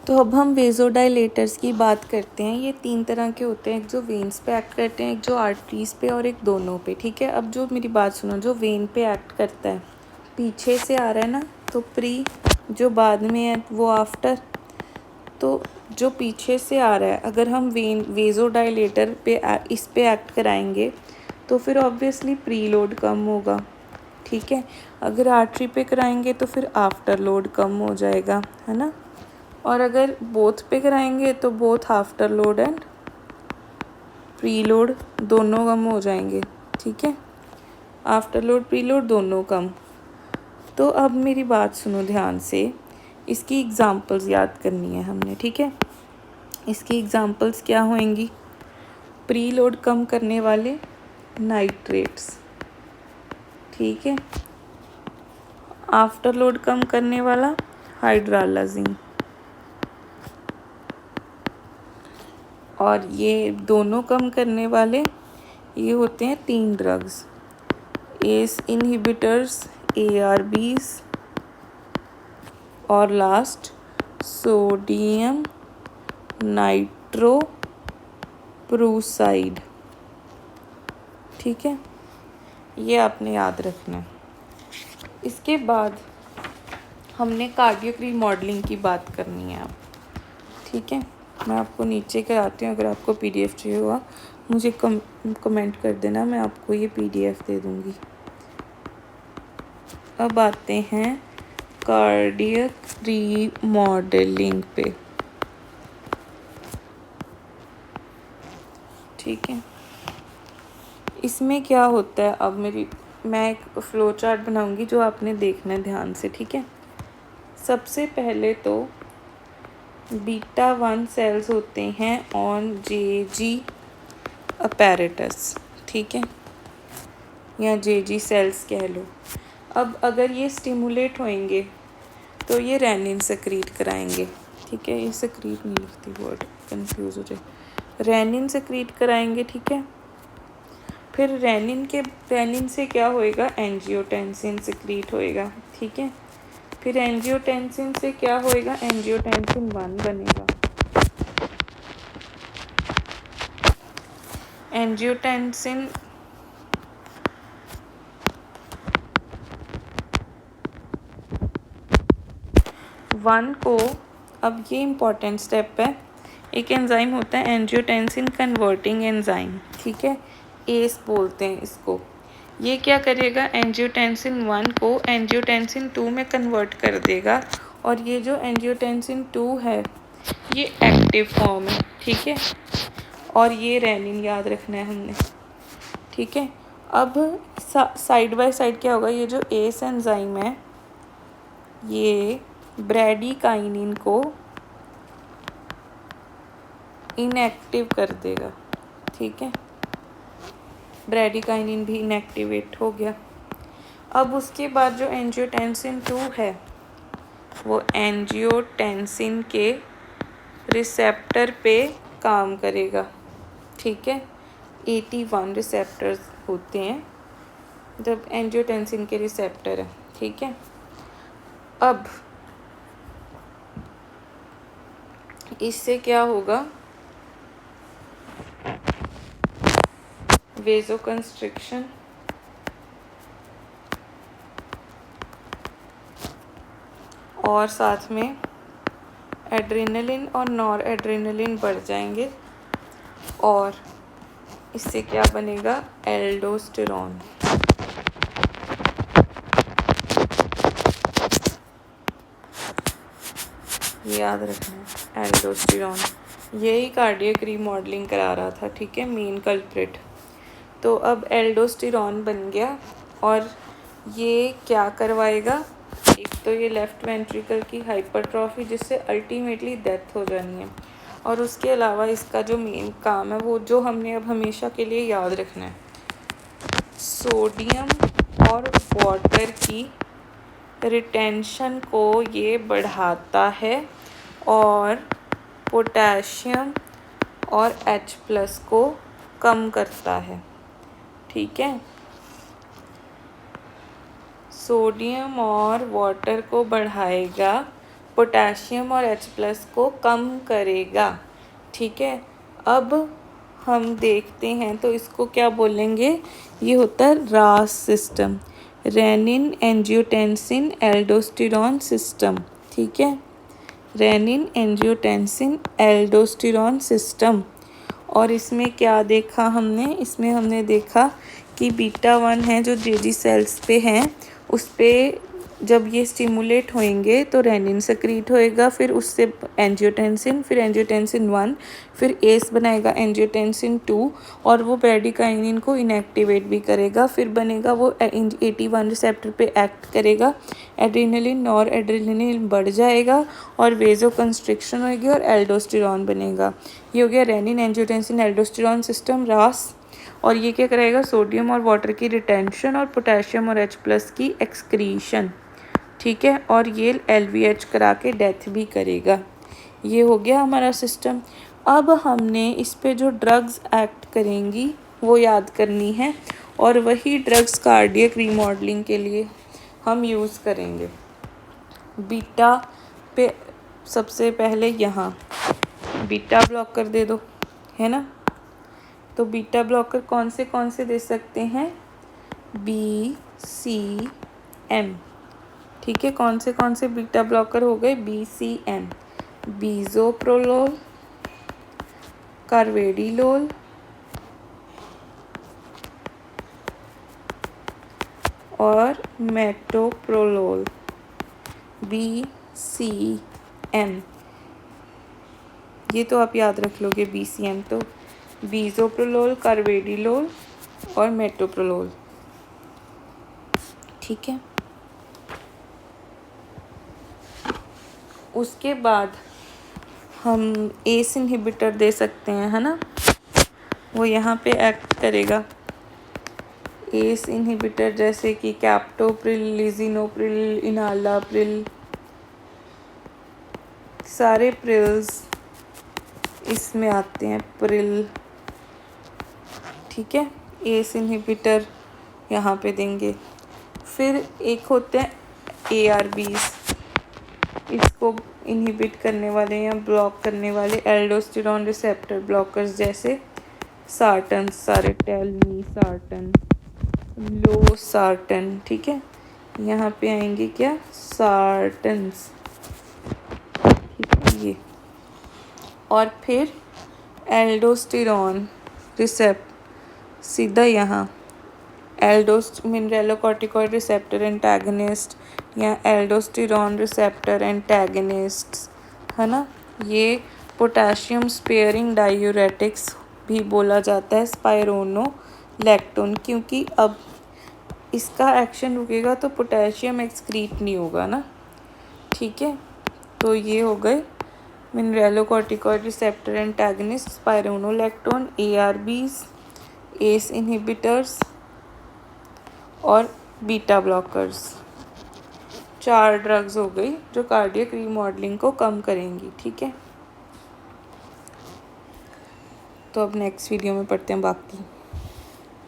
तो अब हम वेज़ोडाइलेटर्स की बात करते हैं। ये 3 तरह के होते हैं, एक जो वेन्स पे एक्ट करते हैं, एक जो आर्टरीज़ पे और एक दोनों पे, ठीक है। अब जो मेरी बात सुनो, जो वेन पे एक्ट करता है पीछे से आ रहा है ना, तो प्री, जो बाद में है वो आफ्टर। तो जो पीछे से आ रहा है, अगर हम वेज़ोडाइलेटर पे इस पे एक्ट कराएंगे तो फिर ऑब्वियसली प्री लोड कम होगा, ठीक है। अगर आर्टरी पे कराएंगे तो फिर आफ्टर लोड कम हो जाएगा, है ना। और अगर बोथ पे कराएंगे तो both after load and pre load दोनों कम हो जाएंगे, ठीक है। आफ्टर लोड प्री लोड दोनों कम। तो अब मेरी बात सुनो ध्यान से, इसकी एग्जांपल्स याद करनी है हमने, ठीक है। इसकी एग्जांपल्स क्या होंगी? प्री लोड कम करने वाले नाइट्रेट्स, ठीक है। आफ्टर लोड कम करने वाला हाइड्रालाजीन। और ये दोनों कम करने वाले ये होते हैं 3 ड्रग्स, एस इनहिबिटर्स, ARBs, और लास्ट सोडियम नाइट्रोप्रूसाइड, ठीक है। ये आपने याद रखना है। इसके बाद हमने कार्डियक रीमॉडलिंग की बात करनी है अब, ठीक है। मैं आपको नीचे कराती हूँ, अगर आपको PDF चाहिए हुआ मुझे कमेंट कर देना, मैं आपको ये PDF दे दूँगी। अब आते हैं कार्डियक रीमॉडलिंग पे, ठीक है। इसमें क्या होता है, अब मैं एक फ्लो चार्ट बनाऊंगी जो आपने देखना है ध्यान से, ठीक है। सबसे पहले तो β1 सेल्स होते हैं ऑन JG अपैरेटस, ठीक है, या JG सेल्स कह लो। अब अगर ये स्टिमुलेट होंगे तो ये रेनिन सेक्रीट कराएंगे, ठीक है। ये सेक्रीट नहीं लिखती, वर्ड कंफ्यूज हो जाए, रेनिन सेक्रीट कराएंगे, ठीक है। फिर रेनिन से क्या होएगा, एंजियोटेंसिन सेक्रीट होएगा, ठीक है। फिर एंजियोटेंसिन से क्या होएगा, एंजियोटेंसिन 1 बनेगा। एंजियोटेंसिन 1 को, अब ये इम्पॉर्टेंट स्टेप है, एक एंजाइम होता है एंजियोटेंसिन कन्वर्टिंग एंजाइम, ठीक है, एस बोलते हैं इसको। ये क्या करेगा, एंजियोटेंसिन 1 को एंजियोटेंसिन 2 में कन्वर्ट कर देगा। और ये जो एंजियोटेंसिन 2 है ये एक्टिव फॉर्म है, ठीक है। और ये रेनिन याद रखना है हमने, ठीक है। अब साइड बाय साइड क्या होगा, ये जो एस एंजाइम है ये ब्रैडीकाइनिन को इनएक्टिव कर देगा, ठीक है। ब्रैडीकाइनिन भी इनएक्टिवेट हो गया। अब उसके बाद जो एंजियोटेंसिन 2 है वो एंजियोटेंसिन के रिसेप्टर पे काम करेगा, ठीक है। 81 रिसेप्टर्स होते हैं जब एंजियोटेंसिन के रिसेप्टर है, ठीक है। अब इससे क्या होगा, वेज़ोकंस्ट्रिक्शन और साथ में एड्रेनलिन और नॉर एड्रेनलिन बढ़ जाएंगे और इससे क्या बनेगा, एल्डोस्टेरॉन। याद रखना है एल्डोस्टेरॉन, यही कार्डियक रीमॉडलिंग करा रहा था, ठीक है, मेन कल्प्रिट। तो अब एल्डोस्टेरॉन बन गया और ये क्या करवाएगा, एक तो ये लेफ्ट वेंट्रिकल की हाइपरट्रॉफी जिससे अल्टीमेटली डेथ हो जानी है, और उसके अलावा इसका जो मेन काम है वो जो हमने अब हमेशा के लिए याद रखना है, सोडियम और वाटर की रिटेंशन को ये बढ़ाता है और पोटेशियम और H+ को कम करता है, ठीक है। सोडियम और वाटर को बढ़ाएगा, पोटेशियम और H+ को कम करेगा। ठीक है, अब हम देखते हैं तो इसको क्या बोलेंगे, ये होता है रास system, renin angiotensin aldosterone system. ठीक है, रेनिन एंजियोटेंसिन एल्डोस्टेरॉन सिस्टम। और इसमें क्या देखा हमने, इसमें हमने देखा कि β1 है जो जेजी सेल्स पे हैं, उस पे जब ये स्टिमुलेट होंगे तो रेनिन सक्रीट होएगा, फिर उससे एंजियोटेंसिन, फिर एंजियोटेंसिन 1, फिर एस बनाएगा एंजियोटेंसिन 2 और वो ब्रैडिकाइनिन को इनएक्टिवेट भी करेगा, फिर बनेगा वो AT1 रिसेप्टर पे एक्ट करेगा, एड्रेनलिन और एड्रेनलिन बढ़ जाएगा और वेजो कंस्ट्रिक्शन होगी और एल्डोस्टेरॉन बनेगा। ये हो गया रेनिन एंजियोटेंसिन एल्डोस्टेरॉन सिस्टम, रास। और ये क्या करेगा, सोडियम और वाटर की रिटेंशन और पोटेशियम और H+ की एक्सक्रीशन। ठीक है, और ये LVH करा के डेथ भी करेगा। ये हो गया हमारा सिस्टम। अब हमने इस पे जो ड्रग्स एक्ट करेंगी वो याद करनी है, और वही ड्रग्स कार्डियक रीमॉडलिंग के लिए हम यूज़ करेंगे। बीटा पे सबसे पहले यहाँ बीटा ब्लॉकर दे दो, है ना। तो बीटा ब्लॉकर कौन से दे सकते हैं, BCM। ठीक है, कौन से बीटा ब्लॉकर हो गए, BCM, बीजोप्रोलोल, कार्वेडिलोल और मेटोप्रोलोल, BCM। ये तो आप याद रख लोगे BCM, तो बीजोप्रोलोल, कार्वेडिलोल और मेटोप्रोलोल। ठीक है, उसके बाद हम एस इनहिबिटर दे सकते हैं, है ना। वो यहाँ पे एक्ट करेगा एस इनहिबिटर, जैसे कि कैप्टोप्रिल, लिजिनोप्रिल, इनालाप्रिल, सारे प्रिल्स इसमें आते हैं, प्रिल। ठीक है, एस इनहिबिटर यहाँ पे देंगे। फिर एक होते हैं ARBs, इसको इनहिबिट करने वाले या ब्लॉक करने वाले एल्डोस्टेरॉन रिसेप्टर ब्लॉकर्स, जैसे सार्टन, सारेटेल, सार्टन, लोसार्टन। ठीक है, यहाँ पे आएंगे क्या, सार्टन्स। ठीक है, ये। और फिर एल्डोस्टेरॉन रिसेप्टर सीधा यहाँ मिनरेलोकॉर्टिकॉइड रिसेप्टर एंटागनिस्ट या एल्डोस्टेरॉन रिसेप्टर एंटागनिस्ट, है ना। ये पोटेशियम स्पेयरिंग डायूरेटिक्स भी बोला जाता है, स्पाइरोनोलैक्टोन, क्योंकि अब इसका एक्शन रुकेगा तो पोटेशियम एक्सक्रीट नहीं होगा ना। ठीक है, तो ये हो गए mineralocorticoid receptor antagonist, spironolactone, ARBs, ace inhibitors और बीटा ब्लॉकर्स। 4 ड्रग्स हो गई जो कार्डियक रीमॉडलिंग को कम करेंगी। ठीक है, तो अब नेक्स्ट वीडियो में पढ़ते हैं बाकी।